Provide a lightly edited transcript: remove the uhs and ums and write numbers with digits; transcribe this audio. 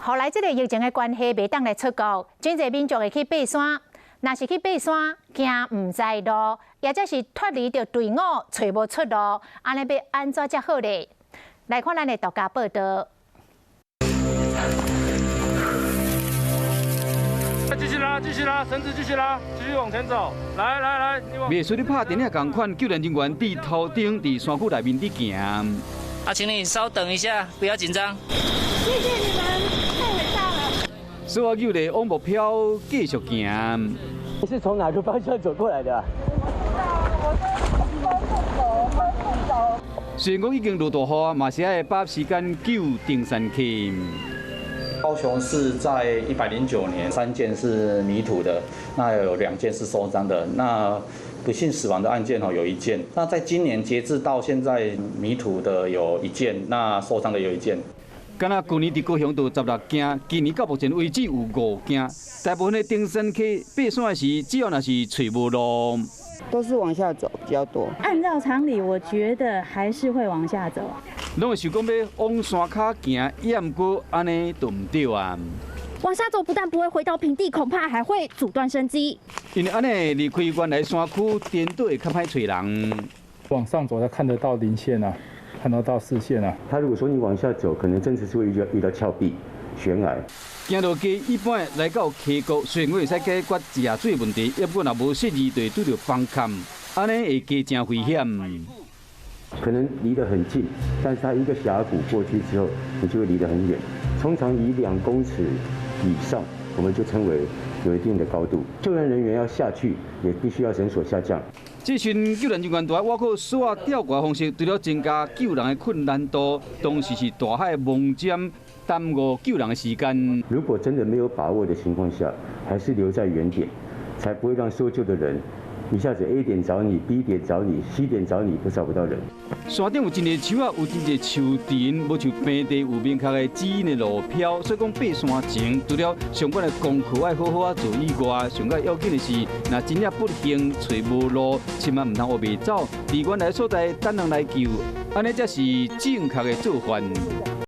后来这个疫情的关系，袂当来出国，真侪民众会去爬山。若是去爬山，惊唔知路，或者是脱离着队伍，找无出路，安尼要安怎才好咧？来看咱的独家报道。继续拉，继续拉，绳子继续拉，继续往前走。来，你往。袂随你拍电影共款，救援人员伫头顶、伫山区内面伫行。请你稍等一下，不要紧张。谢谢你们，太伟大了。所有救援往目标继续行。你是从哪个方向走过来的？虽然讲已经落大雨，嘛是要把握时间救登山客。高雄市在109年3件是迷途的，那有2件是受伤的，那不幸死亡的案件有1件。那在今年截至到现在，迷途的有1件，那受伤的有1件。敢若去年伫高雄就16件，今年到目前为止有5件。大部分的登山客爬山的时，只要若是找无路，都是往下走比较多。按照常理，我觉得还是会往下走。拢会想讲要往山骹行，也毋过安尼就唔对啊。往下走不但不会回到平地，恐怕还会阻断生机。因为安尼离开原来山区，颠倒会较歹找人。往上走才看得到林线啊，看得到视线啊。他如果说你往下走，可能真的是会遇到峭壁、悬崖。行路街一般来到溪谷，虽然会使解决食水问题，也不过若无适宜，就会拄着崩坎，安尼会加真危险。可能离得很近，但是它一个峡谷过去之后，你就会离得很远。通常以2公尺以上，我们就称为有一定的高度。救援人员要下去，也必须要绳索下降。这群救援人员就要挖靠索吊挂方式，除了增加救人的困难度，同时是大海猛尖，耽误救人的时间。如果真的没有把握的情况下，还是留在原点，才不会让搜救的人一下子 A 点找你 ，B 点找你 ，C 点找你，都找不到人。山顶有真个树啊，有真个树田，无像平地有明确的指引的路标，所以讲爬山前，除了相关的功课要好好做以外，上较要紧的是，若真正不幸找无路，千万唔通黑白走，离原来所在等人来救，安尼才是正确的做法。